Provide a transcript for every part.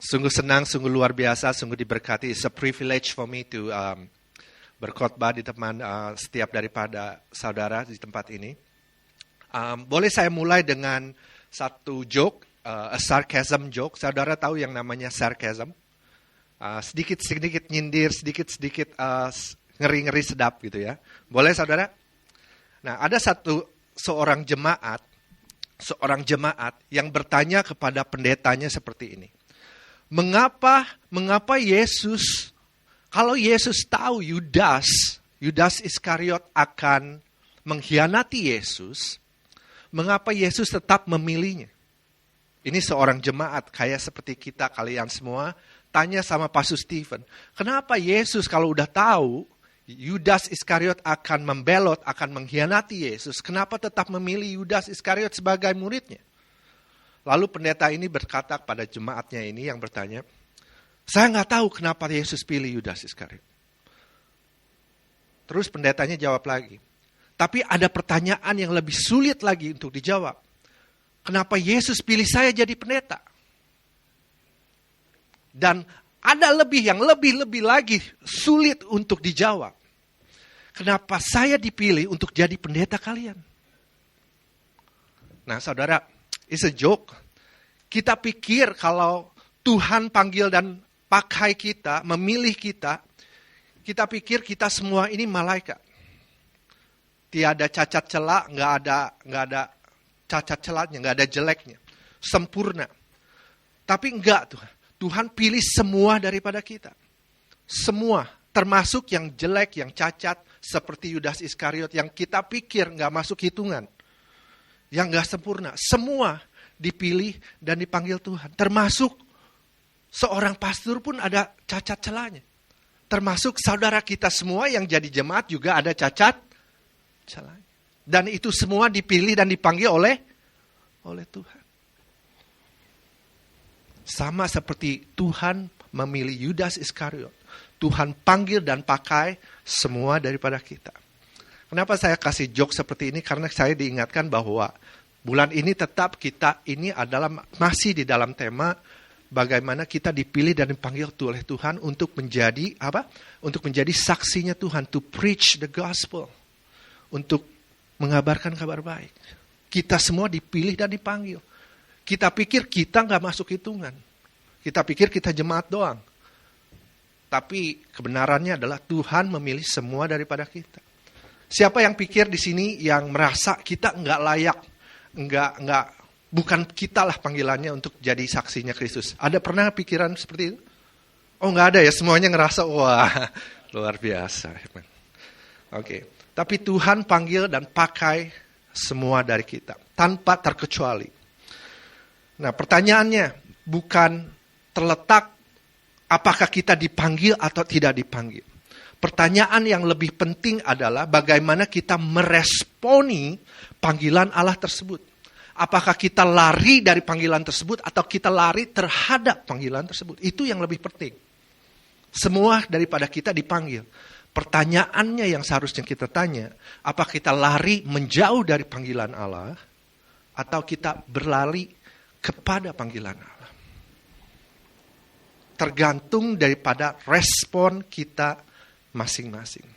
Sungguh senang, sungguh luar biasa, sungguh diberkati. It's a privilege for me to berkhotbah di teman setiap daripada saudara di tempat ini. Boleh saya mulai dengan satu joke, a sarcasm joke. Saudara tahu yang namanya sarcasm? Sedikit-sedikit nyindir, sedikit-sedikit ngeri-ngeri sedap gitu ya. Boleh saudara? Nah, ada seorang jemaat yang bertanya kepada pendetanya seperti ini. Mengapa Yesus, kalau Yesus tahu Yudas Iskariot akan mengkhianati Yesus, mengapa Yesus tetap memilihnya? Ini seorang jemaat kayak seperti kita kalian semua, tanya sama Pastor Stephen, kenapa Yesus kalau udah tahu Yudas Iskariot akan membelot, akan mengkhianati Yesus, kenapa tetap memilih Yudas Iskariot sebagai muridnya? Lalu pendeta ini berkata pada jemaatnya ini yang bertanya, saya nggak tahu kenapa Yesus pilih Yudas Iskariot. Terus pendetanya jawab lagi, tapi ada pertanyaan yang lebih sulit lagi untuk dijawab. Kenapa Yesus pilih saya jadi pendeta? Dan ada yang lebih lagi sulit untuk dijawab. Kenapa saya dipilih untuk jadi pendeta kalian? Nah saudara, it's a joke. Kita pikir kalau Tuhan panggil dan pakai kita, memilih kita, kita pikir kita semua ini malaikat. Tiada cacat celak, nggak ada cacat celaknya, nggak ada jeleknya, sempurna. Tapi enggak Tuhan. Tuhan pilih semua daripada kita. Semua, termasuk yang jelek, yang cacat, seperti Yudas Iskariot, yang kita pikir nggak masuk hitungan. Yang nggak sempurna. Semua dipilih dan dipanggil Tuhan. Termasuk seorang pastor pun ada cacat celahnya. Termasuk saudara kita semua yang jadi jemaat juga ada cacat celahnya. Dan itu semua dipilih dan dipanggil oleh Tuhan. Sama seperti Tuhan memilih Yudas Iskariot. Tuhan panggil dan pakai semua daripada kita. Kenapa saya kasih joke seperti ini? Karena saya diingatkan bahwa bulan ini tetap kita ini adalah masih di dalam tema bagaimana kita dipilih dan dipanggil oleh Tuhan untuk menjadi apa? Untuk menjadi saksinya Tuhan, to preach the gospel. Untuk mengabarkan kabar baik. Kita semua dipilih dan dipanggil. Kita pikir kita nggak masuk hitungan. Kita pikir kita jemaat doang. Tapi kebenarannya adalah Tuhan memilih semua daripada kita. Siapa yang pikir di sini yang merasa kita nggak layak, bukan kita lah panggilannya untuk jadi saksinya Kristus? Ada pernah pikiran seperti itu? Oh nggak ada ya, semuanya ngerasa wah luar biasa. Oke. Tapi Tuhan panggil dan pakai semua dari kita. Tanpa terkecuali. Nah pertanyaannya bukan terletak apakah kita dipanggil atau tidak dipanggil. Pertanyaan yang lebih penting adalah bagaimana kita meresponi panggilan Allah tersebut. Apakah kita lari dari panggilan tersebut atau kita lari terhadap panggilan tersebut. Itu yang lebih penting. Semua daripada kita dipanggil. Pertanyaannya yang seharusnya kita tanya, apa kita lari menjauh dari panggilan Allah atau kita berlari kepada panggilan Allah? Tergantung daripada respon kita masing-masing.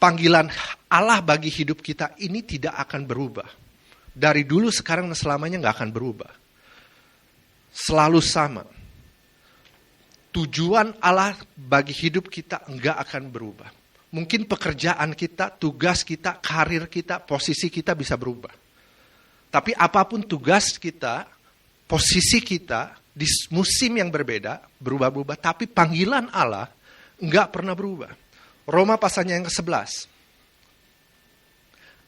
Panggilan Allah bagi hidup kita ini tidak akan berubah. Dari dulu, sekarang, dan selamanya nggak akan berubah. Selalu sama. Tujuan Allah bagi hidup kita nggak akan berubah. Mungkin pekerjaan kita, tugas kita, karir kita, posisi kita bisa berubah. Tapi apapun tugas kita, posisi kita di musim yang berbeda, berubah-ubah. Tapi panggilan Allah nggak pernah berubah. Roma pasalnya yang ke-11.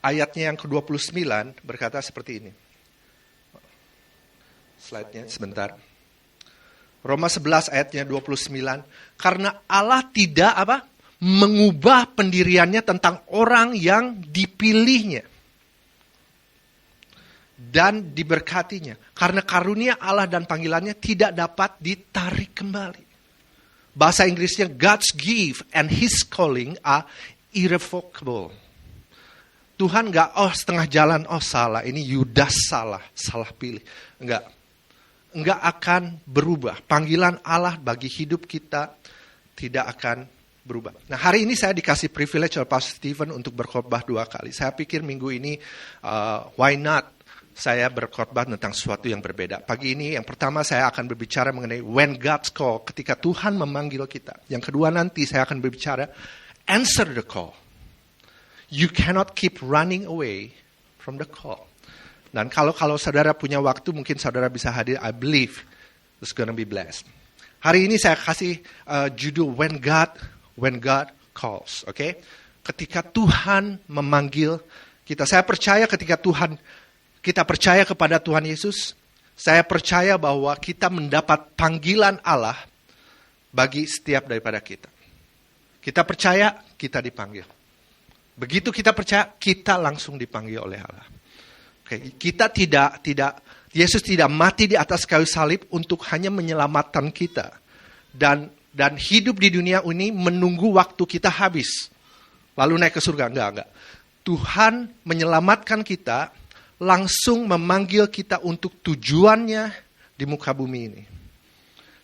Ayatnya yang ke-29 berkata seperti ini. Slide-nya sebentar. Roma 11 ayatnya 29. Karena Allah tidak mengubah pendiriannya tentang orang yang dipilihnya. Dan diberkatinya. Karena karunia Allah dan panggilannya tidak dapat ditarik kembali. Bahasa Inggrisnya God's gift and His calling are irrevocable. Tuhan gak setengah jalan, salah, ini Yudas salah pilih. nggak akan berubah. Panggilan Allah bagi hidup kita tidak akan berubah. Nah, hari ini saya dikasih privilege oleh Pastor Stephen untuk berkhotbah 2 kali. Saya pikir minggu ini, why not saya berkhotbah tentang sesuatu yang berbeda. Pagi ini yang pertama saya akan berbicara mengenai when God's call, ketika Tuhan memanggil kita. Yang kedua nanti saya akan berbicara answer the call. You cannot keep running away from the call. Dan kalau saudara punya waktu, mungkin saudara bisa hadir. I believe it's gonna be blessed. Hari ini saya kasih judul When God Calls. Okay? Ketika Tuhan memanggil kita. Saya percaya ketika kita percaya kepada Tuhan Yesus, saya percaya bahwa kita mendapat panggilan Allah bagi setiap daripada kita. Kita percaya, kita dipanggil. Begitu kita percaya, kita langsung dipanggil oleh Allah. Okay. Kita Yesus tidak mati di atas kayu salib untuk hanya menyelamatkan kita. Dan hidup di dunia ini menunggu waktu kita habis. Lalu naik ke surga. Enggak. Tuhan menyelamatkan kita, langsung memanggil kita untuk tujuannya di muka bumi ini.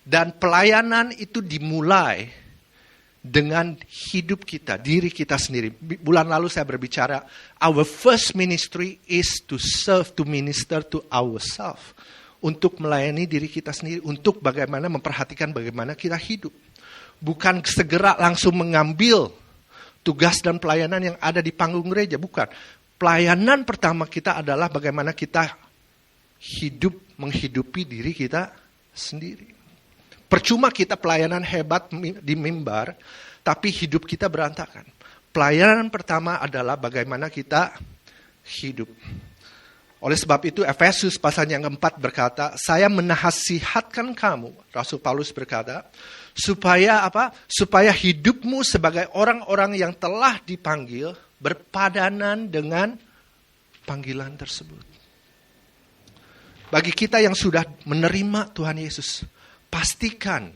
Dan pelayanan itu dimulai dengan hidup kita, diri kita sendiri. Bulan lalu saya berbicara, our first ministry is to serve, to minister to ourselves. Untuk melayani diri kita sendiri, untuk bagaimana memperhatikan bagaimana kita hidup. Bukan segera langsung mengambil tugas dan pelayanan yang ada di panggung gereja, bukan. Pelayanan pertama kita adalah bagaimana kita menghidupi diri kita sendiri. Percuma kita pelayanan hebat di mimbar, tapi hidup kita berantakan. Pelayanan pertama adalah bagaimana kita hidup. Oleh sebab itu Efesus pasal yang keempat berkata, saya menasihatkan kamu, Rasul Paulus berkata, supaya apa? Supaya hidupmu sebagai orang-orang yang telah dipanggil berpadanan dengan panggilan tersebut. Bagi kita yang sudah menerima Tuhan Yesus, pastikan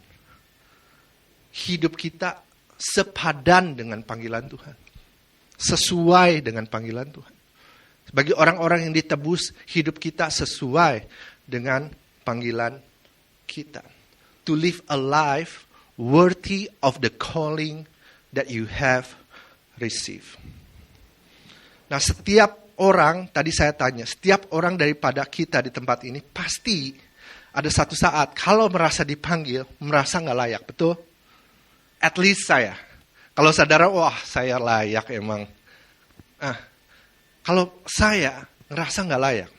hidup kita sepadan dengan panggilan Tuhan. Sesuai dengan panggilan Tuhan. Bagi orang-orang yang ditebus, hidup kita sesuai dengan panggilan kita. To live a life worthy of the calling that you have received. Nah, setiap orang, tadi saya tanya, setiap orang daripada kita di tempat ini pasti ada satu saat kalau merasa dipanggil, merasa nggak layak, betul? At least saya. Kalau saudara, wah saya layak emang. Kalau saya ngerasa nggak layak,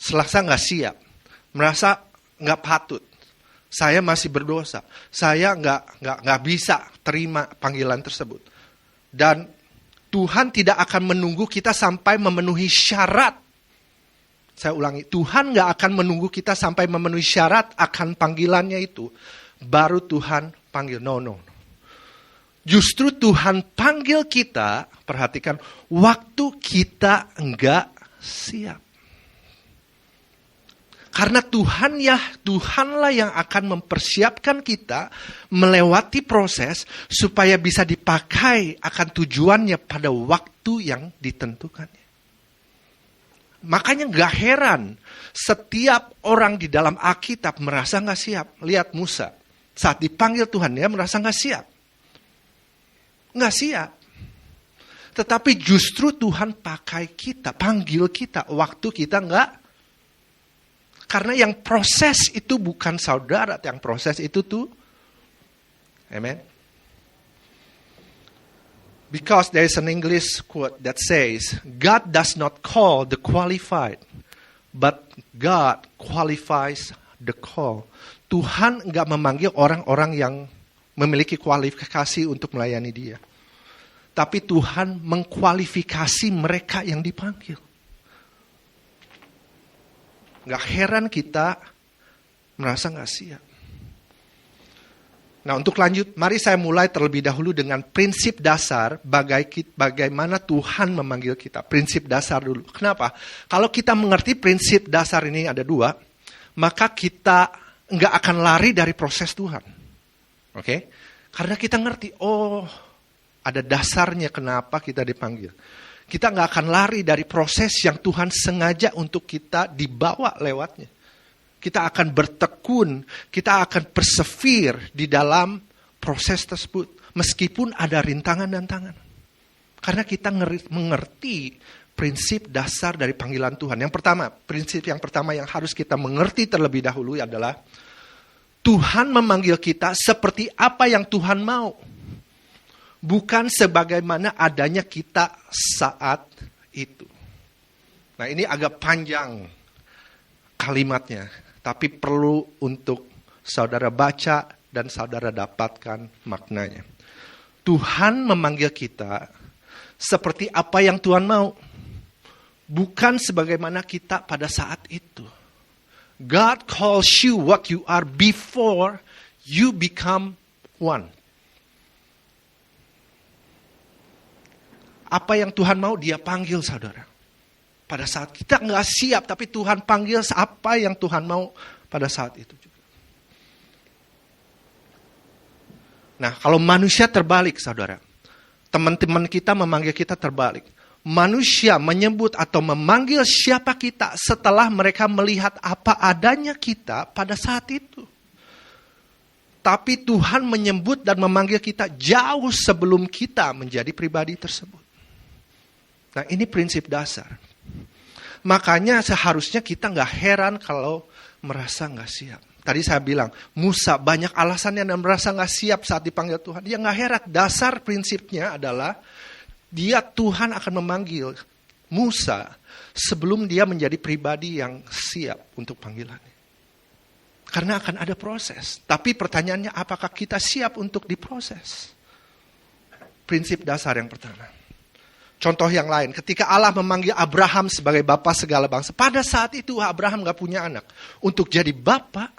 selasa nggak siap, merasa nggak patut, saya masih berdosa, saya nggak bisa terima panggilan tersebut. Dan Tuhan tidak akan menunggu kita sampai memenuhi syarat. Saya ulangi, Tuhan nggak akan menunggu kita sampai memenuhi syarat akan panggilannya itu. Baru Tuhan panggil. No. Justru Tuhan panggil kita, perhatikan, waktu kita enggak siap. Karena Tuhanlah yang akan mempersiapkan kita melewati proses supaya bisa dipakai akan tujuannya pada waktu yang ditentukannya. Makanya gak heran setiap orang di dalam Alkitab merasa gak siap. Lihat Musa, saat dipanggil Tuhan dia merasa gak siap. Gak siap. Tetapi justru Tuhan pakai kita, panggil kita waktu kita gak. Karena yang proses itu bukan saudara, yang proses itu tuh. Amen. Because there is an English quote that says, God does not call the qualified, but God qualifies the call. Tuhan enggak memanggil orang-orang yang memiliki kualifikasi untuk melayani dia. Tapi Tuhan mengkualifikasi mereka yang dipanggil. Gak heran kita merasa gak siap. Nah, untuk lanjut, mari saya mulai terlebih dahulu dengan prinsip dasar bagaimana Tuhan memanggil kita. Prinsip dasar dulu. Kenapa? Kalau kita mengerti prinsip dasar ini ada 2, maka kita gak akan lari dari proses Tuhan. Oke? Karena kita ngerti, ada dasarnya kenapa kita dipanggil. Kita gak akan lari dari proses yang Tuhan sengaja untuk kita dibawa lewatnya. kita akan bertekun, kita akan persevere di dalam proses tersebut. Meskipun ada rintangan dan tangan. Karena kita mengerti prinsip dasar dari panggilan Tuhan. Prinsip yang pertama yang harus kita mengerti terlebih dahulu adalah Tuhan memanggil kita seperti apa yang Tuhan mau. Bukan sebagaimana adanya kita saat itu. Nah, ini agak panjang kalimatnya. Tapi perlu untuk saudara baca dan saudara dapatkan maknanya. Tuhan memanggil kita seperti apa yang Tuhan mau. Bukan sebagaimana kita pada saat itu. God calls you what you are before you become one. Apa yang Tuhan mau, Dia panggil saudara. Pada saat kita nggak siap, tapi Tuhan panggil apa yang Tuhan mau pada saat itu juga. Nah, kalau manusia terbalik, saudara. Teman-teman kita memanggil kita terbalik. Manusia menyebut atau memanggil siapa kita setelah mereka melihat apa adanya kita pada saat itu. Tapi Tuhan menyebut dan memanggil kita jauh sebelum kita menjadi pribadi tersebut. Nah, ini prinsip dasar. Makanya seharusnya kita nggak heran kalau merasa nggak siap. Tadi saya bilang, Musa banyak alasannya dan merasa nggak siap saat dipanggil Tuhan. Dia nggak heran. Dasar prinsipnya adalah Tuhan akan memanggil Musa sebelum dia menjadi pribadi yang siap untuk panggilannya. Karena akan ada proses. Tapi pertanyaannya, apakah kita siap untuk diproses? Prinsip dasar yang pertama. Contoh yang lain, ketika Allah memanggil Abraham sebagai bapa segala bangsa. Pada saat itu Abraham gak punya anak. Untuk jadi bapa,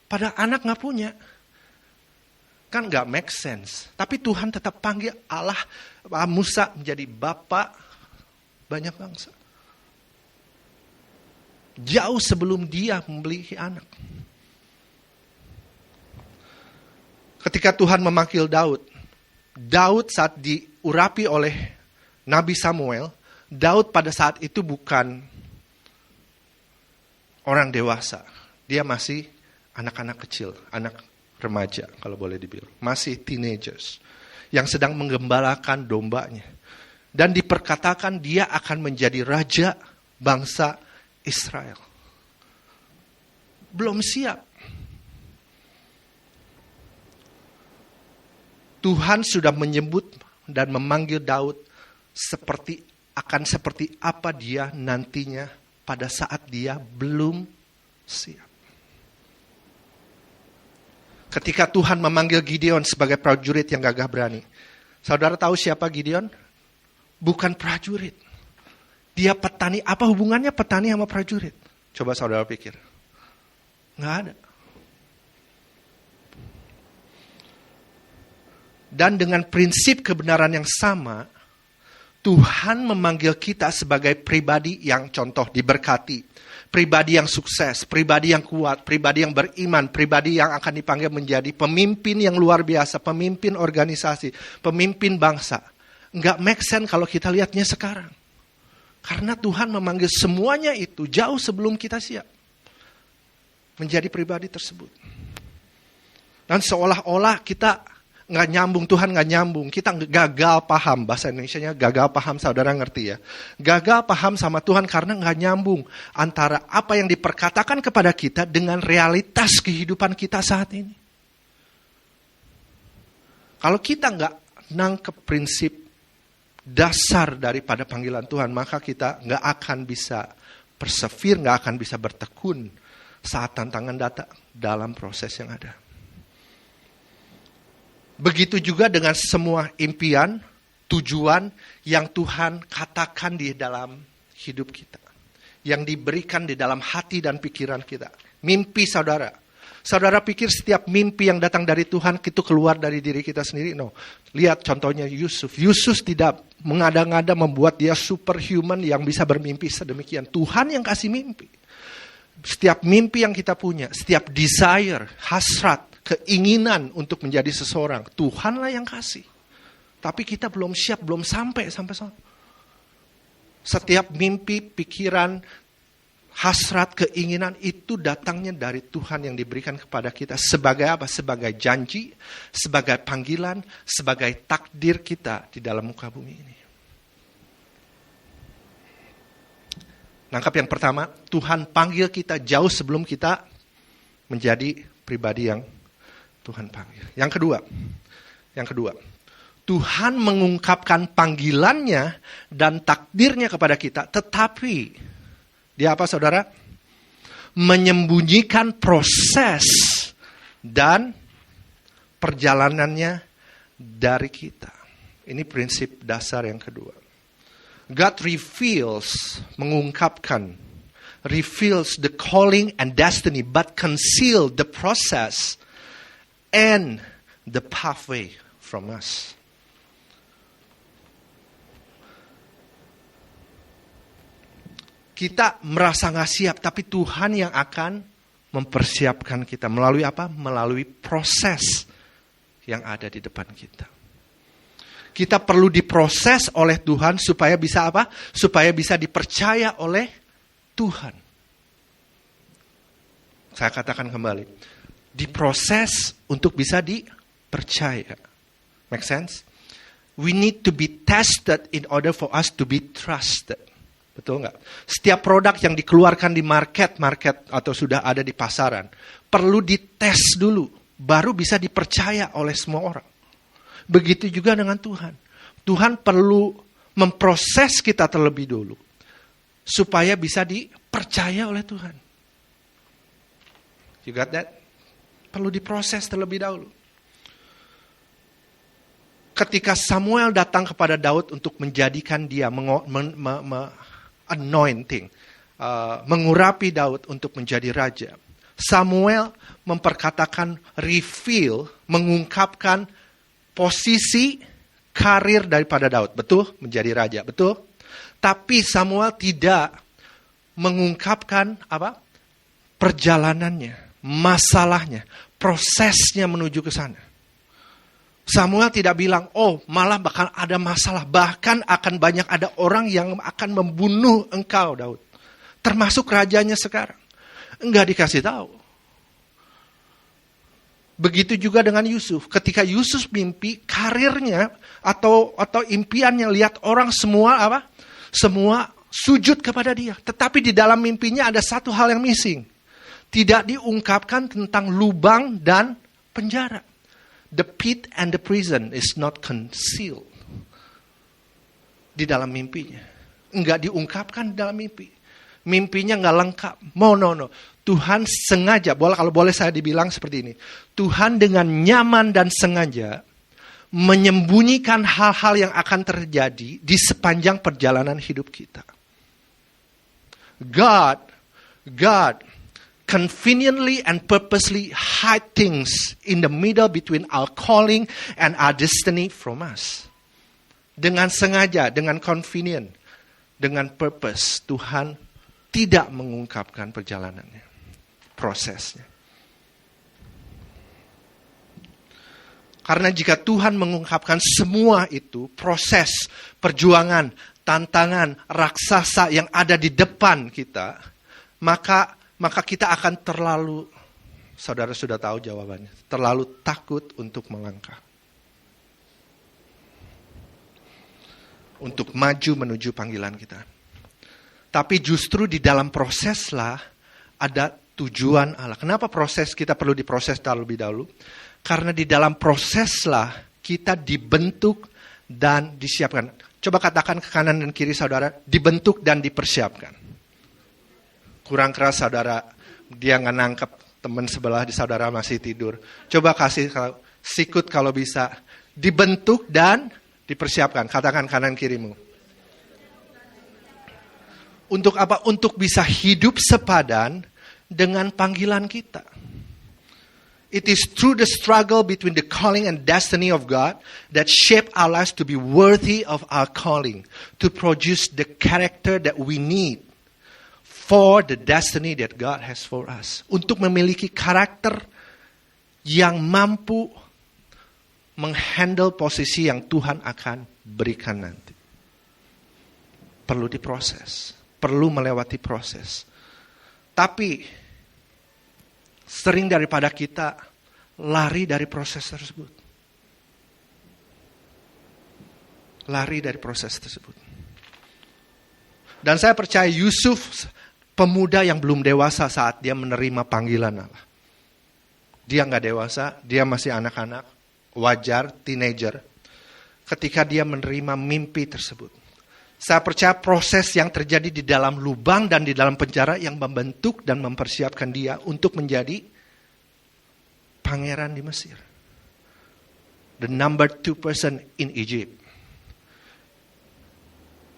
pada anak gak punya. Kan gak make sense. Tapi Tuhan tetap panggil Musa menjadi bapa banyak bangsa. Jauh sebelum dia memiliki anak. Ketika Tuhan memanggil Daud saat diurapi oleh Nabi Samuel, Daud pada saat itu bukan orang dewasa. Dia masih anak-anak kecil, anak remaja kalau boleh dibilang. Masih teenagers yang sedang menggembalakan dombanya. Dan diperkatakan dia akan menjadi raja bangsa Israel. Belum siap. Tuhan sudah menyebut dan memanggil Daud seperti apa dia nantinya pada saat dia belum siap. Ketika Tuhan memanggil Gideon sebagai prajurit yang gagah berani. Saudara tahu siapa Gideon? Bukan prajurit. Dia petani. Apa hubungannya petani sama prajurit? Coba saudara pikir. Nggak ada. Dan dengan prinsip kebenaran yang sama, Tuhan memanggil kita sebagai pribadi yang contoh diberkati. Pribadi yang sukses, pribadi yang kuat, pribadi yang beriman, pribadi yang akan dipanggil menjadi pemimpin yang luar biasa, pemimpin organisasi, pemimpin bangsa. Nggak make sense kalau kita lihatnya sekarang. Karena Tuhan memanggil semuanya itu jauh sebelum kita siap menjadi pribadi tersebut. Dan seolah-olah kita nggak nyambung, Tuhan nggak nyambung. Kita gagal paham, bahasa Indonesianya gagal paham, saudara ngerti ya. Gagal paham sama Tuhan karena nggak nyambung antara apa yang diperkatakan kepada kita dengan realitas kehidupan kita saat ini. Kalau kita nggak nangkep prinsip dasar daripada panggilan Tuhan, maka kita nggak akan bisa persevere, nggak akan bisa bertekun saat tantangan datang dalam proses yang ada. Begitu juga dengan semua impian, tujuan yang Tuhan katakan di dalam hidup kita. Yang diberikan di dalam hati dan pikiran kita. Mimpi saudara. Saudara pikir setiap mimpi yang datang dari Tuhan itu keluar dari diri kita sendiri? No. Lihat contohnya Yusuf. Yusuf tidak mengada-ngada membuat dia superhuman yang bisa bermimpi sedemikian. Tuhan yang kasih mimpi. Setiap mimpi yang kita punya, setiap desire, hasrat, keinginan untuk menjadi seseorang, Tuhanlah yang kasih. Tapi kita belum siap, belum sampai sana. Setiap mimpi, pikiran, hasrat, keinginan itu datangnya dari Tuhan yang diberikan kepada kita sebagai apa? Sebagai janji, sebagai panggilan, sebagai takdir kita di dalam muka bumi ini. Nangkap yang pertama, Tuhan panggil kita jauh sebelum kita menjadi pribadi yang Tuhan panggil. Yang kedua, Tuhan mengungkapkan panggilannya dan takdirnya kepada kita, tetapi dia apa saudara? Menyembunyikan proses dan perjalanannya dari kita. Ini prinsip dasar yang kedua. God reveals the calling and destiny, but conceal the process and the pathway from us. Kita merasa gak siap, tapi Tuhan yang akan mempersiapkan kita. Melalui apa? Melalui proses yang ada di depan kita. Kita perlu diproses oleh Tuhan supaya bisa apa? Supaya bisa dipercaya oleh Tuhan. Saya katakan kembali. Diproses untuk bisa dipercaya. Make sense? We need to be tested in order for us to be trusted. Betul nggak? Setiap produk yang dikeluarkan di market atau sudah ada di pasaran perlu dites dulu, baru bisa dipercaya oleh semua orang. Begitu juga dengan Tuhan. Tuhan perlu memproses kita terlebih dulu supaya bisa dipercaya oleh Tuhan. You got that? Perlu diproses terlebih dahulu. Ketika Samuel datang kepada Daud untuk menjadikan dia anointing, mengurapi Daud untuk menjadi raja. Samuel memperkatakan reveal, mengungkapkan posisi karir daripada Daud, betul? Menjadi raja, betul? Tapi Samuel tidak mengungkapkan apa? Perjalanannya, masalahnya, prosesnya menuju ke sana. Samuel tidak bilang, oh malah bakal ada masalah. Bahkan akan banyak ada orang yang akan membunuh engkau Daud. Termasuk rajanya sekarang. Enggak dikasih tahu. Begitu juga dengan Yusuf. Ketika Yusuf mimpi, karirnya atau impiannya, lihat orang semua apa? Semua sujud kepada dia. Tetapi di dalam mimpinya ada satu hal yang missing. Tidak diungkapkan tentang lubang dan penjara. The pit and the prison is not concealed. Di dalam mimpinya. Enggak diungkapkan di dalam mimpi. Mimpinya enggak lengkap. No. Tuhan sengaja, kalau boleh saya dibilang seperti ini. Tuhan dengan nyaman dan sengaja menyembunyikan hal-hal yang akan terjadi di sepanjang perjalanan hidup kita. God conveniently and purposely hide things in the middle between our calling and our destiny from us. Dengan sengaja, dengan convenient, dengan purpose, Tuhan tidak mengungkapkan perjalanannya, prosesnya. Karena jika Tuhan mengungkapkan semua itu, proses, perjuangan, tantangan, raksasa yang ada di depan kita, maka kita akan terlalu, saudara sudah tahu jawabannya, terlalu takut untuk melangkah. Untuk maju menuju panggilan kita. Tapi justru di dalam proseslah ada tujuan Allah. Kenapa proses kita perlu diproses terlebih dahulu? Karena di dalam proseslah kita dibentuk dan disiapkan. Coba katakan ke kanan dan kiri saudara, dibentuk dan dipersiapkan. Kurang keras saudara, dia nggak nangkep, teman sebelah di saudara masih tidur. Coba kasih sikut kalau bisa. Dibentuk dan dipersiapkan. Katakan kanan kirimu. Untuk apa? Untuk bisa hidup sepadan dengan panggilan kita. It is through the struggle between the calling and destiny of God that shape our lives to be worthy of our calling, to produce the character that we need for the destiny that God has for us. Untuk memiliki karakter yang mampu menghandle posisi yang Tuhan akan berikan nanti. Perlu diproses, perlu melewati proses. Tapi sering daripada kita lari dari proses tersebut. Lari dari proses tersebut. Dan saya percaya Yusuf pemuda yang belum dewasa saat dia menerima panggilan Allah. Dia nggak dewasa, dia masih anak-anak, wajar, teenager. Ketika dia menerima mimpi tersebut. Saya percaya proses yang terjadi di dalam lubang dan di dalam penjara yang membentuk dan mempersiapkan dia untuk menjadi pangeran di Mesir. The number 2 person in Egypt.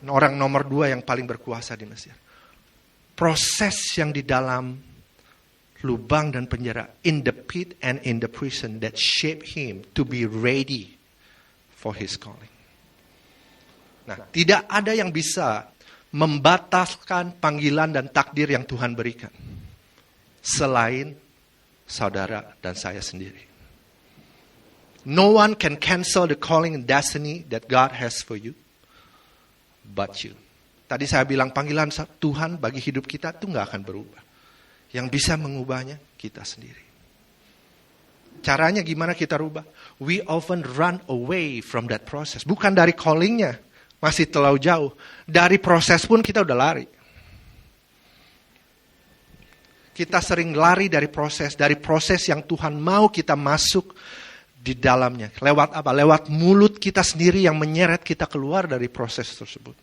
Orang nomor 2 yang paling berkuasa di Mesir. Proses yang di dalam lubang dan penjara, in the pit and in the prison, that shape him to be ready for his calling. Nah, tidak ada yang bisa membatalkan panggilan dan takdir yang Tuhan berikan selain saudara dan saya sendiri. No one can cancel the calling and destiny that God has for you but you. Tadi saya bilang panggilan Tuhan bagi hidup kita itu nggak akan berubah. Yang bisa mengubahnya kita sendiri. Caranya gimana kita rubah? We often run away from that process. Bukan dari callingnya, masih terlalu jauh. Dari proses pun kita udah lari. Kita sering lari dari proses yang Tuhan mau kita masuk di dalamnya. Lewat apa? Lewat mulut kita sendiri yang menyeret kita keluar dari proses tersebut.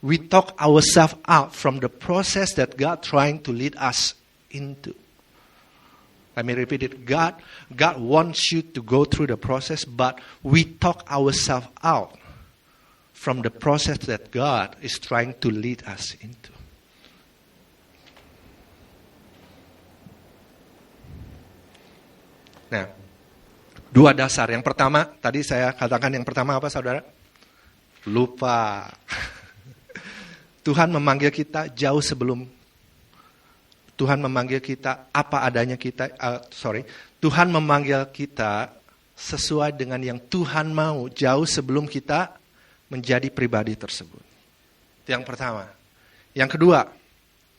We talk ourselves out from the process that God trying to lead us into. Let me repeat it. God wants you to go through the process, but we talk ourselves out from the process that God is trying to lead us into. Nah, 2 dasar. Yang pertama, tadi saya katakan yang pertama apa saudara? Lupa. Tuhan memanggil kita jauh sebelum Tuhan memanggil kita apa adanya kita. Tuhan memanggil kita sesuai dengan yang Tuhan mau jauh sebelum kita menjadi pribadi tersebut. Itu yang pertama. Yang kedua,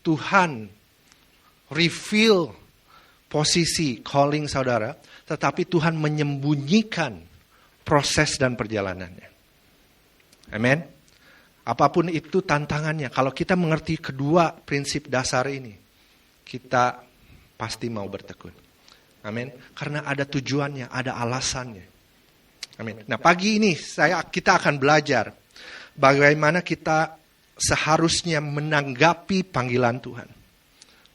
Tuhan reveal posisi calling saudara, tetapi Tuhan menyembunyikan proses dan perjalanannya. Amin. Apapun itu tantangannya, kalau kita mengerti kedua prinsip dasar ini, kita pasti mau bertekun. Amin. Karena ada tujuannya, ada alasannya. Amin. Nah, pagi ini kita akan belajar bagaimana kita seharusnya menanggapi panggilan Tuhan.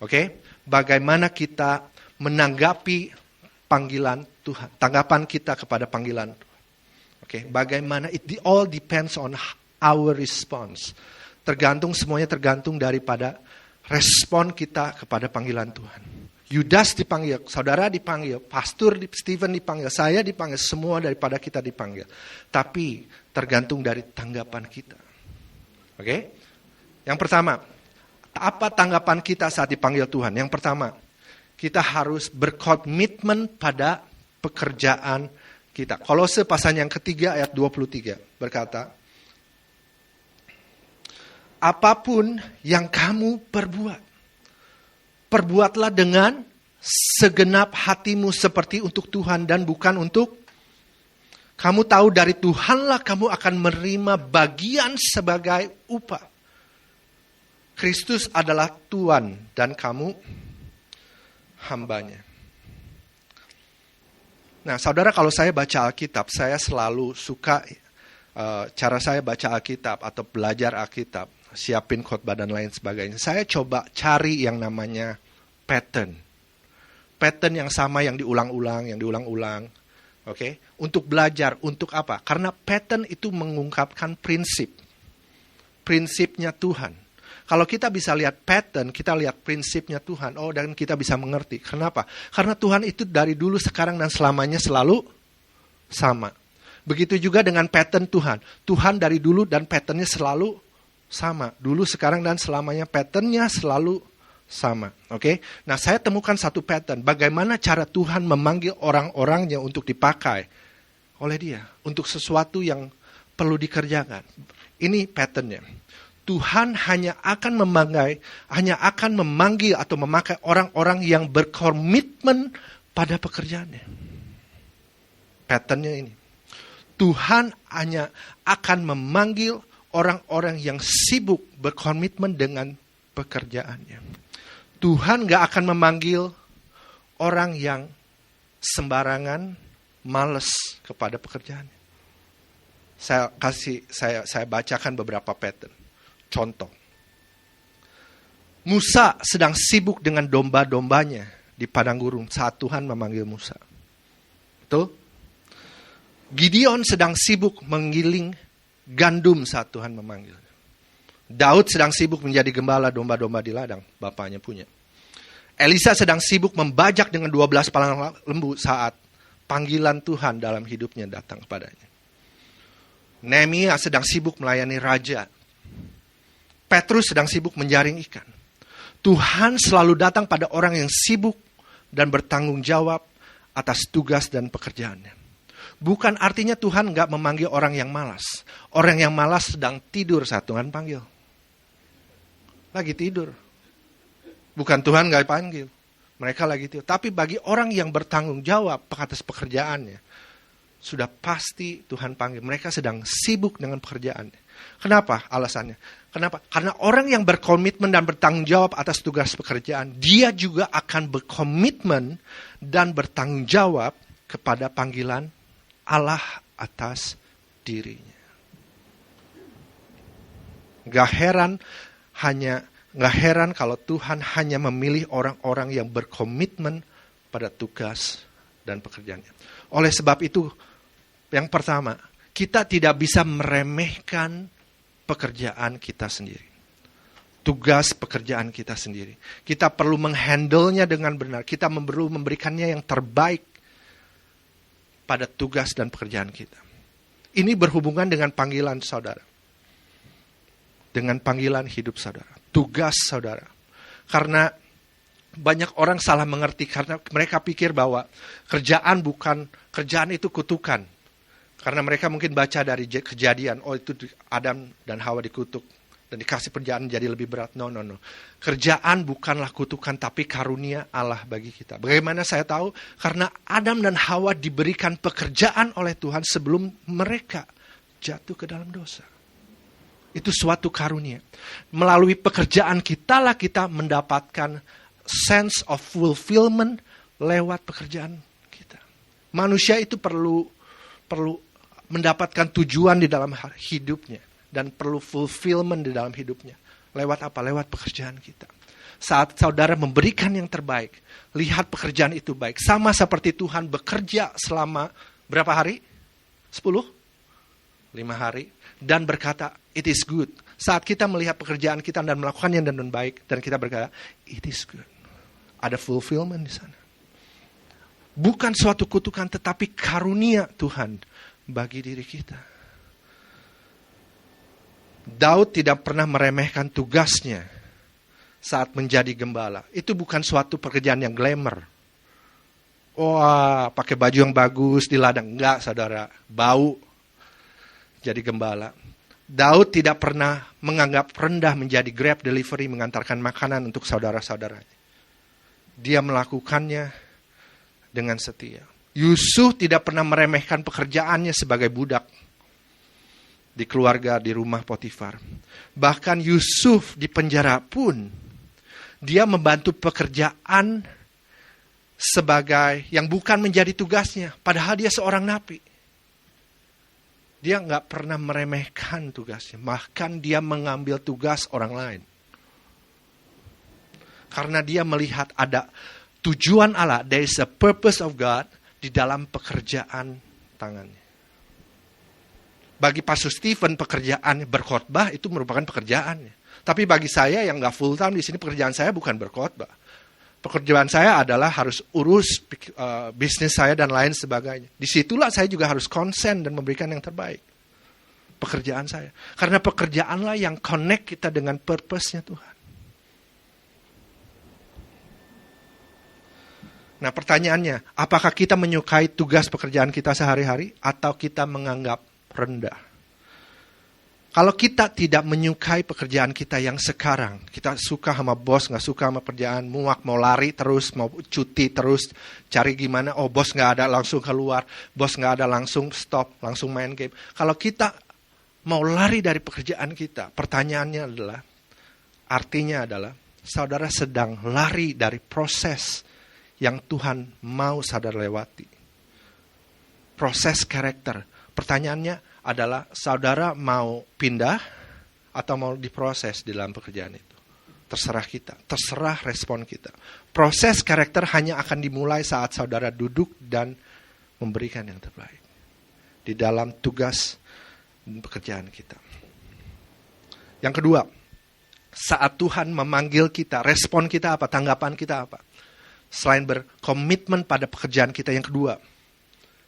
Oke? Bagaimana kita menanggapi panggilan Tuhan, tanggapan kita kepada panggilan Tuhan. Oke? Bagaimana it all depends on our response. Semuanya tergantung daripada respon kita kepada panggilan Tuhan. Yudas dipanggil, saudara dipanggil, pastor Stephen dipanggil, saya dipanggil, semua daripada kita dipanggil. Tapi tergantung dari tanggapan kita. Oke? Yang pertama, apa tanggapan kita saat dipanggil Tuhan? Yang pertama, kita harus berkomitmen pada pekerjaan kita. Kolose pasal yang ketiga ayat 23 berkata, apapun yang kamu perbuatlah dengan segenap hatimu seperti untuk Tuhan dan bukan untuk kamu tahu dari Tuhanlah kamu akan menerima bagian sebagai upah. Kristus adalah Tuhan dan kamu hambanya. Nah, saudara, kalau saya baca Alkitab, saya selalu suka cara saya baca Alkitab atau belajar Alkitab. Siapin khotbah dan lain sebagainya. Saya coba cari yang namanya pattern. Pattern yang sama yang diulang-ulang. Oke? Untuk belajar, untuk apa? Karena pattern itu mengungkapkan prinsip. Prinsipnya Tuhan. Kalau kita bisa lihat pattern, kita lihat prinsipnya Tuhan. Oh, dan kita bisa mengerti. Kenapa? Karena Tuhan itu dari dulu, sekarang, dan selamanya selalu sama. Begitu juga dengan pattern Tuhan. Tuhan dari dulu dan patternnya selalu sama. Dulu, sekarang, dan selamanya patternnya selalu sama. Oke? Nah, saya temukan satu pattern. Bagaimana cara Tuhan memanggil orang-orangnya untuk dipakai oleh dia. Untuk sesuatu yang perlu dikerjakan. Ini patternnya. Tuhan hanya akan memanggil atau memakai orang-orang yang berkomitmen pada pekerjaannya. Patternnya ini. Tuhan hanya akan memanggil orang-orang yang sibuk berkomitmen dengan pekerjaannya. Tuhan gak akan memanggil orang yang sembarangan, males kepada pekerjaannya. Saya bacakan beberapa pattern. Contoh. Musa sedang sibuk dengan domba-dombanya di padang gurun saat Tuhan memanggil Musa. Betul? Gideon sedang sibuk menggiling gandum saat Tuhan memanggil. Daud sedang sibuk menjadi gembala domba-domba di ladang, bapaknya punya. Elisa sedang sibuk membajak dengan 12 palang lembu saat panggilan Tuhan dalam hidupnya datang kepadanya. Nehemia sedang sibuk melayani raja. Petrus sedang sibuk menjaring ikan. Tuhan selalu datang pada orang yang sibuk dan bertanggung jawab atas tugas dan pekerjaannya. Bukan artinya Tuhan gak memanggil orang yang malas. Orang yang malas sedang tidur saat Tuhan panggil. Lagi tidur. Bukan Tuhan gak panggil. Mereka lagi tidur. Tapi bagi orang yang bertanggung jawab atas pekerjaannya, sudah pasti Tuhan panggil. Mereka sedang sibuk dengan pekerjaannya. Kenapa alasannya? Kenapa? Karena orang yang berkomitmen dan bertanggung jawab atas tugas pekerjaan, dia juga akan berkomitmen dan bertanggung jawab kepada panggilan Allah atas dirinya. Gak heran kalau Tuhan hanya memilih orang-orang yang berkomitmen pada tugas dan pekerjaannya. Oleh sebab itu, yang pertama, kita tidak bisa meremehkan pekerjaan kita sendiri. Tugas pekerjaan kita sendiri. Kita perlu menghandle-nya dengan benar. Kita perlu memberikannya yang terbaik pada tugas dan pekerjaan kita. Ini berhubungan dengan panggilan saudara. Dengan panggilan hidup saudara. Tugas saudara. Karena banyak orang salah mengerti. Karena mereka pikir bahwa kerjaan itu kutukan. Karena mereka mungkin baca dari Kejadian. Oh, itu Adam dan Hawa dikutuk. Dan dikasih pekerjaan jadi lebih berat. No. Kerjaan bukanlah kutukan, tapi karunia Allah bagi kita. Bagaimana saya tahu? Karena Adam dan Hawa diberikan pekerjaan oleh Tuhan sebelum mereka jatuh ke dalam dosa. Itu suatu karunia. Melalui pekerjaan kita mendapatkan sense of fulfillment lewat pekerjaan kita. Manusia itu perlu mendapatkan tujuan di dalam hidupnya. Dan perlu fulfillment di dalam hidupnya. Lewat apa? Lewat pekerjaan kita. Saat saudara memberikan yang terbaik, lihat pekerjaan itu baik. Sama seperti Tuhan bekerja selama berapa hari? 10? 5 hari. Dan berkata, it is good. Saat kita melihat pekerjaan kita dan melakukannya dengan baik, dan kita berkata, it is good. Ada fulfillment di sana. Bukan suatu kutukan, tetapi karunia Tuhan bagi diri kita. Daud tidak pernah meremehkan tugasnya saat menjadi gembala. Itu bukan suatu pekerjaan yang glamour. Wah, pakai baju yang bagus di ladang. Enggak, saudara. Bau jadi gembala. Daud tidak pernah menganggap rendah menjadi Grab delivery mengantarkan makanan untuk saudara-saudaranya. Dia melakukannya dengan setia. Yusuf tidak pernah meremehkan pekerjaannya sebagai budak di keluarga, di rumah Potifar. Bahkan Yusuf di penjara pun, dia membantu pekerjaan sebagai yang bukan menjadi tugasnya. Padahal dia seorang nabi. Dia gak pernah meremehkan tugasnya. Bahkan dia mengambil tugas orang lain. Karena dia melihat ada tujuan Allah. There is a purpose of God di dalam pekerjaan tangannya. Bagi Pastor Stephen pekerjaan berkhotbah itu merupakan pekerjaannya. Tapi bagi saya yang gak full time di sini pekerjaan saya bukan berkhotbah. Pekerjaan saya adalah harus urus bisnis saya dan lain sebagainya. Disitulah saya juga harus konsen dan memberikan yang terbaik. Pekerjaan saya. Karena pekerjaanlah yang connect kita dengan purpose-nya Tuhan. Nah pertanyaannya, apakah kita menyukai tugas pekerjaan kita sehari-hari atau kita menganggap rendah? Kalau kita tidak menyukai pekerjaan kita yang sekarang, kita suka sama bos, nggak suka sama kerjaan, muak, mau lari terus, mau cuti terus, cari gimana, oh bos nggak ada langsung keluar, bos nggak ada langsung stop, langsung main game. Kalau kita mau lari dari pekerjaan kita, pertanyaannya adalah, artinya adalah, saudara sedang lari dari proses yang Tuhan mau saudara lewati. Proses karakter. Pertanyaannya adalah, saudara mau pindah atau mau diproses di dalam pekerjaan itu? Terserah kita, terserah respon kita. Proses karakter hanya akan dimulai saat saudara duduk dan memberikan yang terbaik di dalam tugas dan pekerjaan kita. Yang kedua, saat Tuhan memanggil kita, respon kita apa, tanggapan kita apa? Selain berkomitmen pada pekerjaan kita, yang kedua.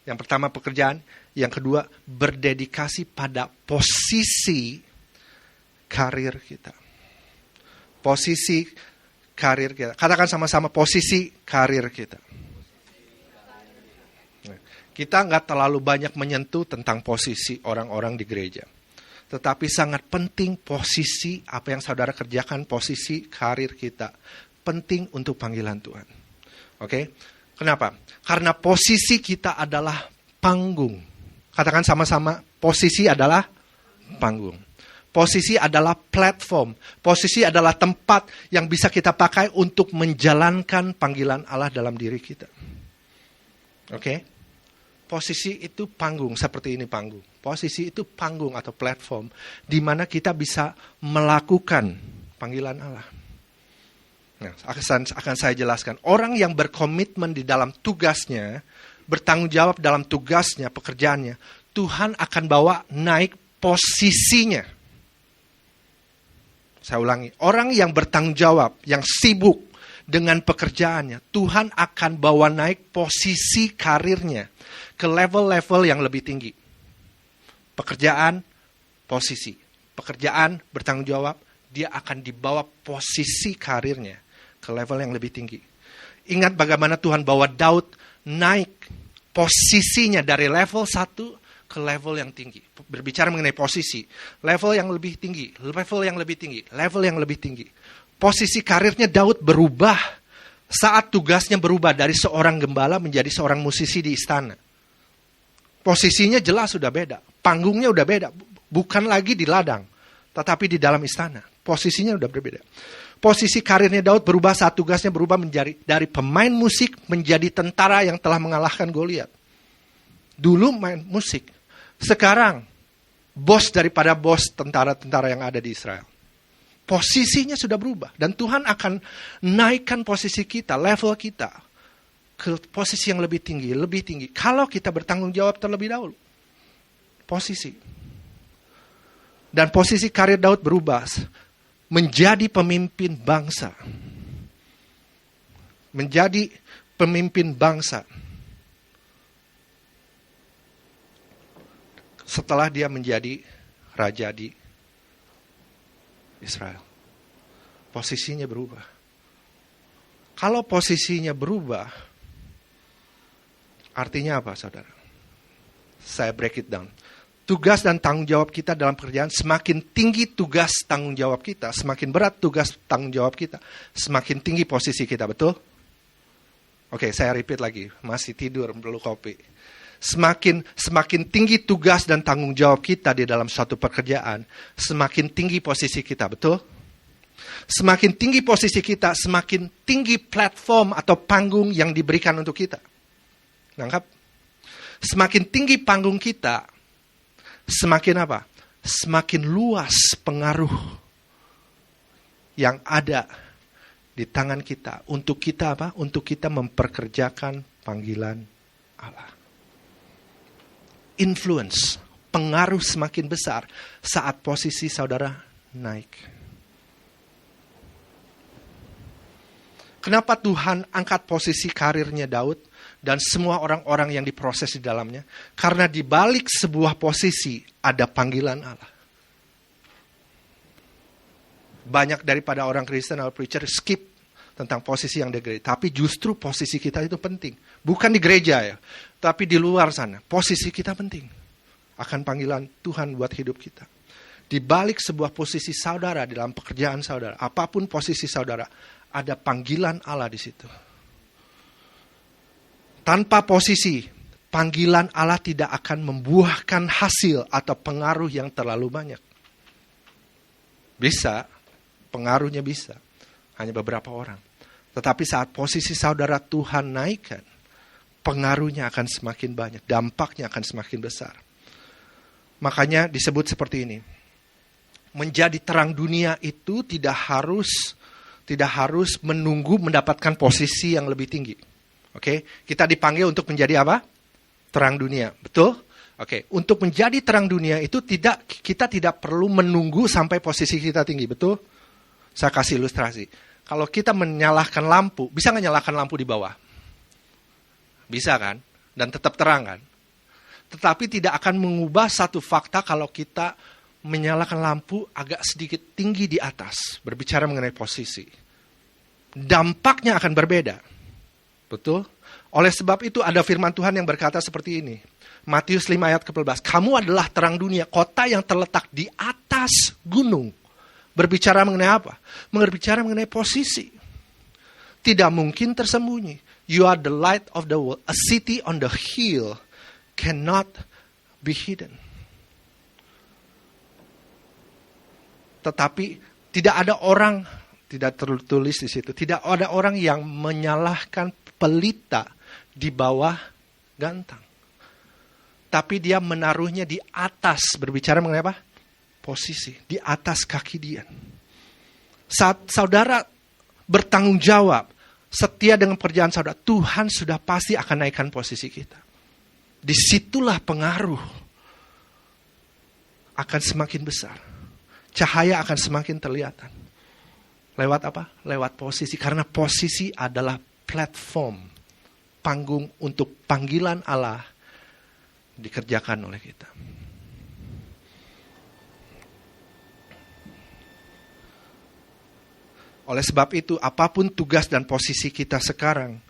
Yang pertama pekerjaan, yang kedua berdedikasi pada posisi karir kita. Posisi karir kita. Katakan sama-sama, posisi karir kita. Kita nggak terlalu banyak menyentuh tentang posisi orang-orang di gereja. Tetapi sangat penting posisi apa yang saudara kerjakan, posisi karir kita. Penting untuk panggilan Tuhan. Oke? Kenapa? Karena posisi kita adalah panggung. Katakan sama-sama, posisi adalah panggung. Posisi adalah platform. Posisi adalah tempat yang bisa kita pakai untuk menjalankan panggilan Allah dalam diri kita. Oke? Posisi itu panggung, seperti ini panggung. Posisi itu panggung atau platform di mana kita bisa melakukan panggilan Allah. Nah, akan saya jelaskan. Orang yang berkomitmen di dalam tugasnya, bertanggung jawab dalam tugasnya, pekerjaannya, Tuhan akan bawa naik posisinya. Saya ulangi, orang yang bertanggung jawab, yang sibuk dengan pekerjaannya, Tuhan akan bawa naik posisi karirnya ke level-level yang lebih tinggi. Pekerjaan, posisi. Pekerjaan, bertanggung jawab, dia akan dibawa posisi karirnya ke level yang lebih tinggi. Ingat bagaimana Tuhan bawa Daud naik posisinya dari level 1 ke level yang tinggi. Berbicara mengenai posisi, level yang lebih tinggi, level yang lebih tinggi, level yang lebih tinggi. Posisi karirnya Daud berubah saat tugasnya berubah dari seorang gembala menjadi seorang musisi di istana. Posisinya jelas sudah beda, panggungnya udah beda, bukan lagi di ladang, tetapi di dalam istana. Posisinya udah berbeda. Posisi karirnya Daud berubah saat tugasnya berubah menjadi dari pemain musik menjadi tentara yang telah mengalahkan Goliat. Dulu main musik, sekarang bos daripada bos tentara-tentara yang ada di Israel. Posisinya sudah berubah dan Tuhan akan naikkan posisi kita, level kita ke posisi yang lebih tinggi, lebih tinggi. Kalau kita bertanggung jawab terlebih dahulu. Posisi. Dan posisi karir Daud berubah menjadi pemimpin bangsa. Menjadi pemimpin bangsa. Setelah dia menjadi raja di Israel. Posisinya berubah. Kalau posisinya berubah, artinya apa, saudara? Saya break it down. Tugas dan tanggung jawab kita dalam pekerjaan, semakin tinggi tugas tanggung jawab kita, semakin berat tugas tanggung jawab kita, semakin tinggi posisi kita, betul? Oke, saya repeat lagi, masih tidur, perlu kopi. Semakin tinggi tugas dan tanggung jawab kita di dalam suatu pekerjaan, semakin tinggi posisi kita, betul? Semakin tinggi posisi kita, semakin tinggi platform atau panggung yang diberikan untuk kita. Nangkap? Semakin tinggi panggung kita, semakin apa? Semakin luas pengaruh yang ada di tangan kita untuk kita apa? Untuk kita memperkerjakan panggilan Allah. Influence, pengaruh semakin besar saat posisi saudara naik. Kenapa Tuhan angkat posisi karirnya Daud dan semua orang-orang yang diproses di dalamnya? Karena di balik sebuah posisi ada panggilan Allah. Banyak daripada orang Kristen atau preacher skip tentang posisi yang di gereja. Tapi justru posisi kita itu penting. Bukan di gereja ya, tapi di luar sana. Posisi kita penting. Akan panggilan Tuhan buat hidup kita. Di balik sebuah posisi saudara dalam pekerjaan saudara, apapun posisi saudara, ada panggilan Allah di situ. Tanpa posisi, panggilan Allah tidak akan membuahkan hasil atau pengaruh yang terlalu banyak. Bisa, pengaruhnya bisa. Hanya beberapa orang. Tetapi saat posisi saudara Tuhan naikkan, pengaruhnya akan semakin banyak. Dampaknya akan semakin besar. Makanya disebut seperti ini. Menjadi terang dunia itu tidak harus menunggu mendapatkan posisi yang lebih tinggi. Oke, kita dipanggil untuk menjadi apa? Terang dunia, betul? Oke, untuk menjadi terang dunia itu kita tidak perlu menunggu sampai posisi kita tinggi, betul? Saya kasih ilustrasi. Kalau kita menyalakan lampu, bisa nggak nyalakan lampu di bawah? Bisa kan? Dan tetap terang kan? Tetapi tidak akan mengubah satu fakta kalau kita menyalakan lampu agak sedikit tinggi di atas. Berbicara mengenai posisi. Dampaknya akan berbeda. Betul? Oleh sebab itu ada firman Tuhan yang berkata seperti ini. Matius 5 ayat ke-11. Kamu adalah terang dunia, kota yang terletak di atas gunung. Berbicara mengenai apa? Berbicara mengenai posisi. Tidak mungkin tersembunyi. You are the light of the world. A city on the hill cannot be hidden. Tetapi tidak ada orang, tidak tertulis di situ, tidak ada orang yang menyalahkan pelita di bawah gantang. Tapi dia menaruhnya di atas, berbicara mengenai apa? Posisi, di atas kaki dia. Saat saudara bertanggung jawab, setia dengan pekerjaan saudara, Tuhan sudah pasti akan naikkan posisi kita. Disitulah pengaruh akan semakin besar. Cahaya akan semakin terlihatan. Lewat apa? Lewat posisi. Karena posisi adalah platform, panggung untuk panggilan Allah dikerjakan oleh kita. Oleh sebab itu, apapun tugas dan posisi kita sekarang,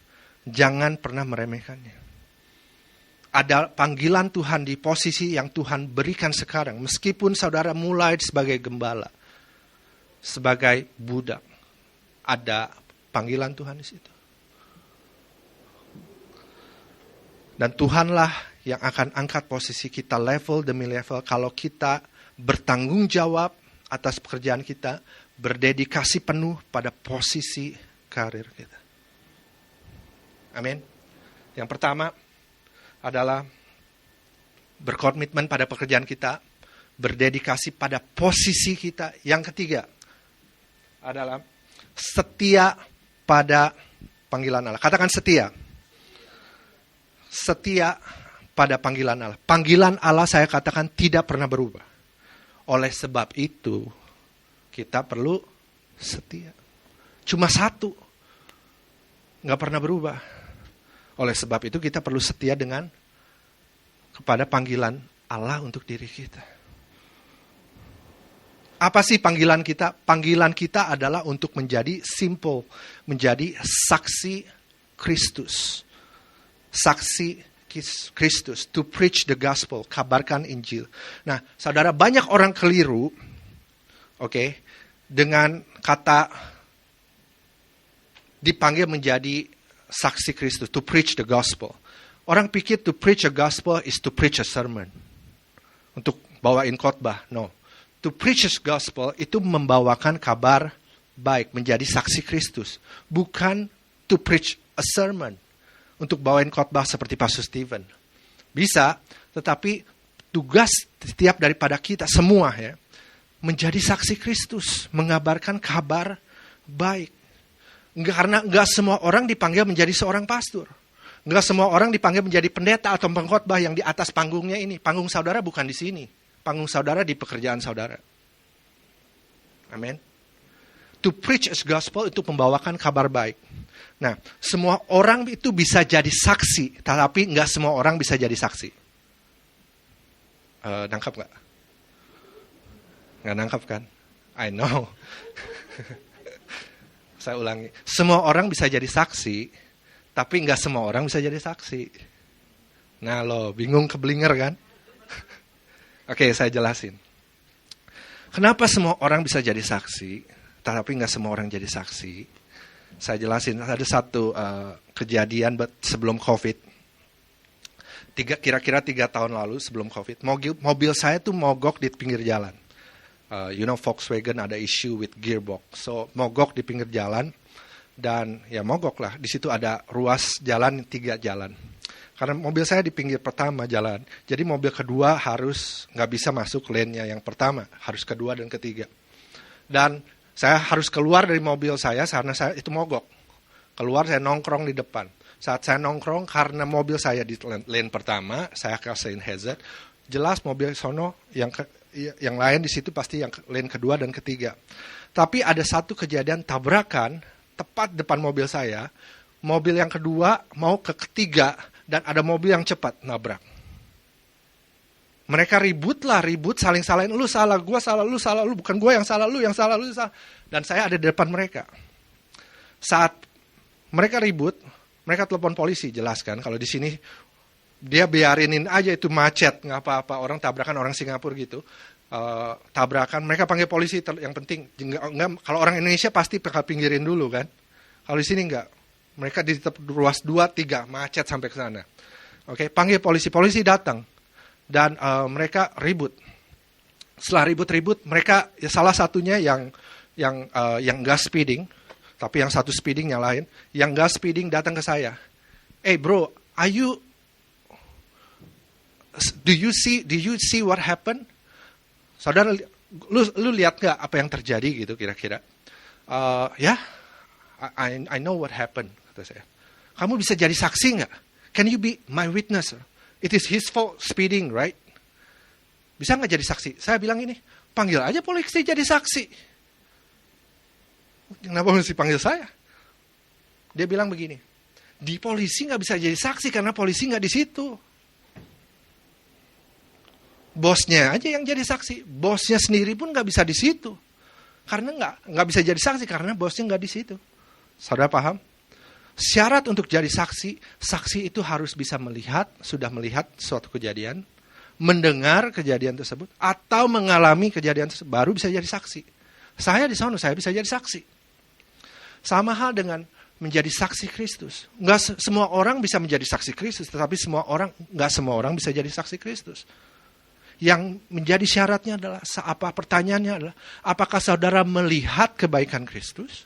jangan pernah meremehkannya. Ada panggilan Tuhan di posisi yang Tuhan berikan sekarang. Meskipun saudara mulai sebagai gembala, sebagai budak, ada panggilan Tuhan di situ. Dan Tuhanlah yang akan angkat posisi kita level demi level kalau kita bertanggung jawab atas pekerjaan kita, berdedikasi penuh pada posisi karir kita. Amin. Yang pertama adalah berkomitmen pada pekerjaan kita, berdedikasi pada posisi kita. Yang ketiga adalah setia pada panggilan Allah. Katakan setia. Setia pada panggilan Allah. Panggilan Allah saya katakan tidak pernah berubah. Oleh sebab itu, kita perlu setia. Cuma satu. Nggak pernah berubah. Oleh sebab itu kita perlu setia kepada panggilan Allah untuk diri kita. Apa sih panggilan kita? Panggilan kita adalah untuk menjadi simple, menjadi saksi Kristus. Saksi Kristus, to preach the gospel, kabarkan Injil. Nah, saudara, banyak orang keliru, dengan kata dipanggil menjadi saksi Kristus, to preach the gospel. Orang pikir to preach a gospel is to preach a sermon. Untuk bawain khotbah. No. To preach a gospel itu membawakan kabar baik, menjadi saksi Kristus. Bukan to preach a sermon. Untuk bawain khotbah seperti Pastor Steven. Bisa, tetapi tugas setiap daripada kita semua ya, menjadi saksi Kristus, mengabarkan kabar baik. Karena enggak semua orang dipanggil menjadi seorang pastor. Enggak semua orang dipanggil menjadi pendeta atau pengkhotbah yang di atas panggungnya ini. Panggung saudara bukan di sini. Panggung saudara di pekerjaan saudara. Amin. To preach as gospel itu membawakan kabar baik. Nah, semua orang itu bisa jadi saksi, tetapi enggak semua orang bisa jadi saksi. Nangkap enggak? Enggak nangkap kan? I know. Saya ulangi. Semua orang bisa jadi saksi, tapi enggak semua orang bisa jadi saksi. Nah lo, bingung keblinger kan? Oke, saya jelasin. Kenapa semua orang bisa jadi saksi, tetapi nggak semua orang jadi saksi? Saya jelasin, ada satu kejadian sebelum COVID. Kira-kira 3 tahun lalu sebelum COVID, mobil saya tuh mogok di pinggir jalan. Volkswagen ada issue with gearbox, so mogok di pinggir jalan. Dan ya mogok lah, di situ ada ruas jalan 3 jalan. Karena mobil saya di pinggir pertama jalan, jadi mobil kedua harus nggak bisa masuk lane-nya yang pertama, harus kedua dan ketiga. Dan saya harus keluar dari mobil saya karena saya itu mogok. Keluar, saya nongkrong di depan. Saat saya nongkrong, karena mobil saya di lane pertama, saya kasihin hazard. Jelas mobil sono yang lain di situ pasti yang lane kedua dan ketiga. Tapi ada satu kejadian tabrakan tepat depan mobil saya. Mobil yang kedua mau ke ketiga dan ada mobil yang cepat nabrak. Mereka ribut, saling salahin. Lu salah, gua salah, lu salah, lu bukan gua yang salah, lu yang salah, lu salah. Dan saya ada di depan mereka. Saat mereka ribut, mereka telepon polisi, jelaskan kalau di sini dia biarinin aja itu macet, nggak apa-apa. Orang tabrakan orang Singapura gitu, tabrakan. Mereka panggil polisi. Yang penting, enggak, kalau orang Indonesia pasti pinggirin dulu kan. Kalau di sini enggak. Mereka di ruas 2, 3, macet sampai ke sana. Oke, panggil polisi. Polisi datang dan mereka ribut. Setelah ribut-ribut, mereka ya salah satunya yang gas speeding, tapi yang satu speeding yang lain, yang gas speeding datang ke saya. Bro, do you see what happened? Saudara, lu lihat nggak apa yang terjadi gitu kira-kira? I know what happened, kata saya. Kamu bisa jadi saksi nggak? Can you be my witness? It is his fault speeding, right? Bisa nggak jadi saksi? Saya bilang ini, panggil aja polisi jadi saksi. Kenapa mesti panggil saya? Dia bilang begini, di polisi nggak bisa jadi saksi karena polisi nggak di situ. Bosnya aja yang jadi saksi. Bosnya sendiri pun nggak bisa di situ. Karena nggak bisa jadi saksi karena bosnya nggak di situ. Saudara paham? Syarat untuk jadi saksi, saksi itu harus bisa sudah melihat suatu kejadian, mendengar kejadian tersebut, atau mengalami kejadian tersebut, baru bisa jadi saksi. Saya di sana, saya bisa jadi saksi. Sama hal dengan menjadi saksi Kristus. Nggak semua orang bisa menjadi saksi Kristus, tetapi nggak semua orang bisa jadi saksi Kristus. Yang menjadi syaratnya adalah, pertanyaannya adalah, apakah saudara melihat kebaikan Kristus,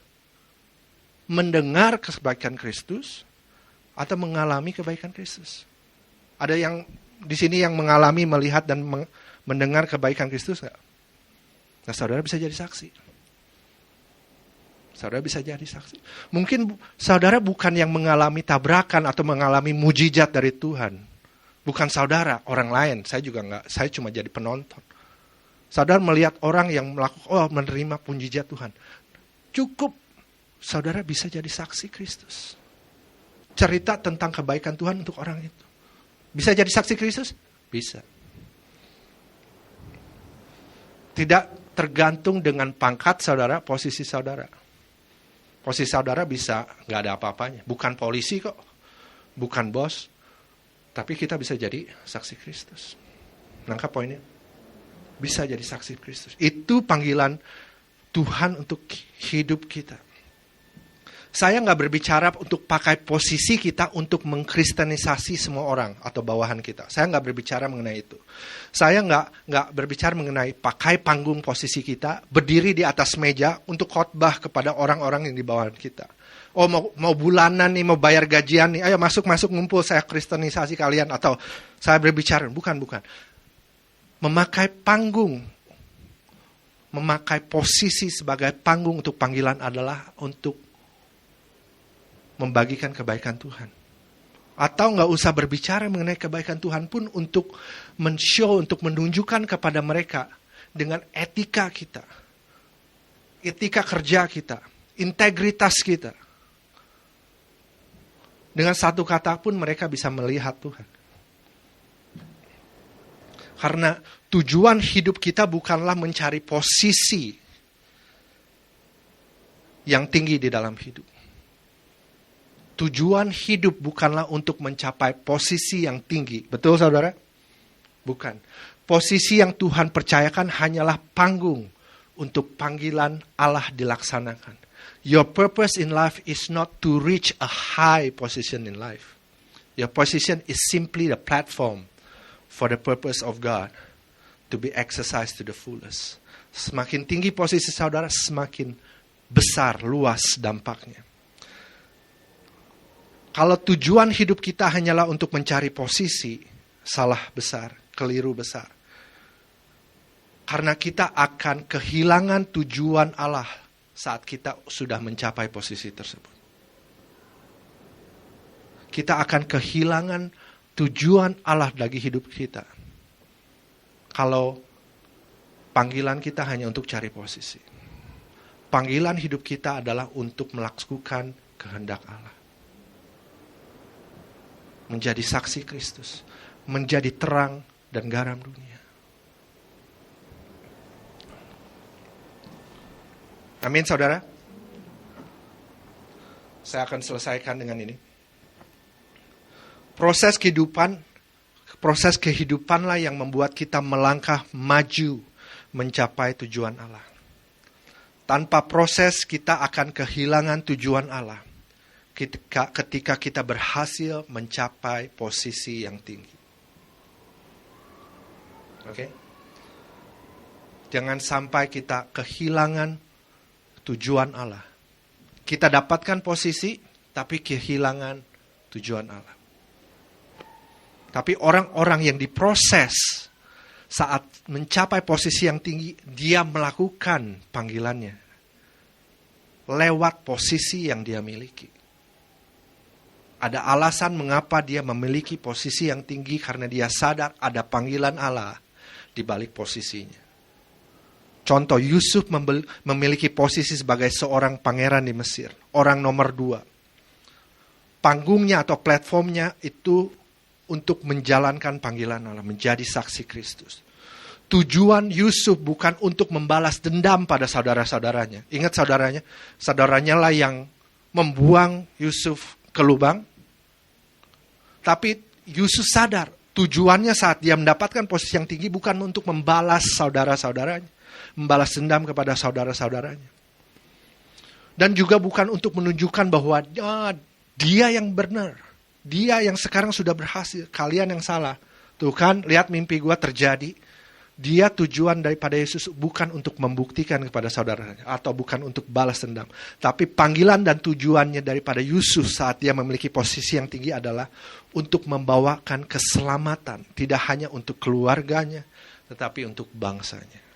mendengar kebaikan Kristus, atau mengalami kebaikan Kristus? Ada yang di sini yang mengalami, melihat, dan mendengar kebaikan Kristus nggak? Nah, saudara bisa jadi saksi. Saudara bisa jadi saksi. Mungkin saudara bukan yang mengalami tabrakan atau mengalami mujizat dari Tuhan. Bukan saudara, orang lain. Saya juga enggak, saya cuma jadi penonton. Saudara melihat orang yang menerima mujizat Tuhan. Cukup saudara bisa jadi saksi Kristus. Cerita tentang kebaikan Tuhan untuk orang itu. Bisa jadi saksi Kristus? Bisa. Tidak tergantung dengan pangkat saudara, posisi saudara. Posisi saudara bisa nggak ada apa-apanya. Bukan polisi kok, bukan bos. Tapi kita bisa jadi saksi Kristus. Nangkap poinnya? Bisa jadi saksi Kristus. Itu panggilan Tuhan untuk hidup kita. Saya nggak berbicara untuk pakai posisi kita untuk mengkristenisasi semua orang atau bawahan kita. Saya nggak berbicara mengenai itu. Saya nggak berbicara mengenai pakai panggung posisi kita, berdiri di atas meja untuk khotbah kepada orang-orang yang di bawahan kita. Oh mau bulanan nih, mau bayar gajian nih, ayo masuk ngumpul, saya kristenisasi kalian. Atau saya berbicara, bukan. Memakai panggung, memakai posisi sebagai panggung untuk panggilan adalah untuk membagikan kebaikan Tuhan. Atau nggak usah berbicara mengenai kebaikan Tuhan pun untuk men-show, untuk menunjukkan kepada mereka dengan etika kita, etika kerja kita, integritas kita. Dengan satu kata pun mereka bisa melihat Tuhan. Karena tujuan hidup kita bukanlah mencari posisi yang tinggi di dalam hidup. Tujuan hidup bukanlah untuk mencapai posisi yang tinggi. Betul saudara? Bukan. Posisi yang Tuhan percayakan hanyalah panggung untuk panggilan Allah dilaksanakan. Your purpose in life is not to reach a high position in life. Your position is simply the platform for the purpose of God to be exercised to the fullest. Semakin tinggi posisi saudara, semakin besar, luas dampaknya. Kalau tujuan hidup kita hanyalah untuk mencari posisi, salah besar, keliru besar. Karena kita akan kehilangan tujuan Allah saat kita sudah mencapai posisi tersebut. Kita akan kehilangan tujuan Allah bagi hidup kita. Kalau panggilan kita hanya untuk cari posisi. Panggilan hidup kita adalah untuk melakukan kehendak Allah. Menjadi saksi Kristus. Menjadi terang dan garam dunia. Amin, saudara. Saya akan selesaikan dengan ini. Proses kehidupanlah yang membuat kita melangkah maju mencapai tujuan Allah. Tanpa proses kita akan kehilangan tujuan Allah. Ketika kita berhasil mencapai posisi yang tinggi. Oke? Jangan sampai kita kehilangan tujuan Allah. Kita dapatkan posisi, tapi kehilangan tujuan Allah. Tapi orang-orang yang diproses saat mencapai posisi yang tinggi, dia melakukan panggilannya lewat posisi yang dia miliki. Ada alasan mengapa dia memiliki posisi yang tinggi karena dia sadar ada panggilan Allah di balik posisinya. Contoh, Yusuf memiliki posisi sebagai seorang pangeran di Mesir, orang nomor 2. Panggungnya atau platformnya itu untuk menjalankan panggilan Allah, menjadi saksi Kristus. Tujuan Yusuf bukan untuk membalas dendam pada saudara-saudaranya. Ingat saudaranya lah yang membuang Yusuf ke lubang. Tapi Yusuf sadar, tujuannya saat dia mendapatkan posisi yang tinggi bukan untuk membalas saudara-saudaranya. Membalas dendam kepada saudara-saudaranya. Dan juga bukan untuk menunjukkan bahwa dia yang benar. Dia yang sekarang sudah berhasil, kalian yang salah. Tuh kan, lihat mimpi gua terjadi. Dia tujuan daripada Yesus bukan untuk membuktikan kepada saudaranya. Atau bukan untuk balas dendam. Tapi panggilan dan tujuannya daripada Yusuf saat dia memiliki posisi yang tinggi adalah untuk membawakan keselamatan. Tidak hanya untuk keluarganya, tetapi untuk bangsanya.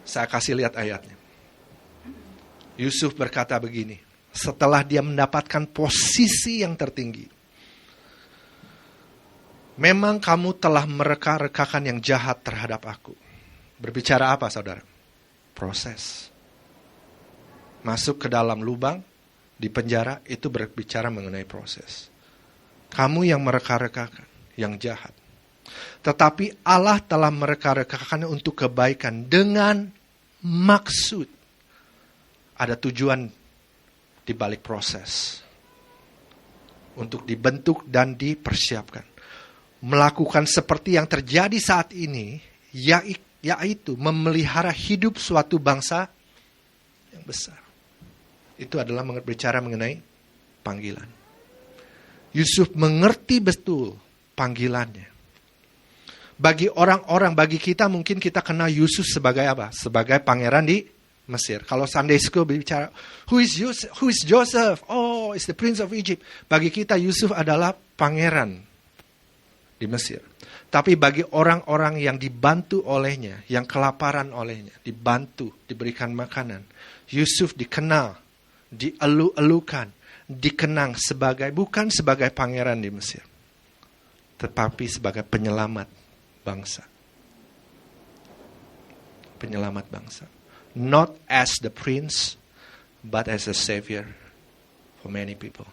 Saya kasih lihat ayatnya. Yusuf berkata begini, setelah dia mendapatkan posisi yang tertinggi. Memang kamu telah mereka-rekakan yang jahat terhadap aku. Berbicara apa, saudara? Proses. Masuk ke dalam lubang, di penjara, itu berbicara mengenai proses. Kamu yang mereka-rekakan, yang jahat. Tetapi Allah telah mereka-rekakan untuk kebaikan dengan maksud. Ada tujuan di balik proses. Untuk dibentuk dan dipersiapkan. Melakukan seperti yang terjadi saat ini, yaitu memelihara hidup suatu bangsa yang besar. Itu adalah berbicara mengenai panggilan. Yusuf mengerti betul panggilannya. Bagi orang-orang, bagi kita mungkin kita kenal Yusuf sebagai apa? Sebagai pangeran di Mesir. Kalau Sunday School berbicara, who is Joseph? Oh, it's the Prince of Egypt. Bagi kita Yusuf adalah pangeran di Mesir. Tapi bagi orang-orang yang dibantu olehnya, yang kelaparan olehnya, dibantu, diberikan makanan, Yusuf dikenal, dielu-elukan, dikenang bukan sebagai pangeran di Mesir, tetapi sebagai penyelamat bangsa. Penyelamat bangsa. Not as the prince, but as a savior for many people.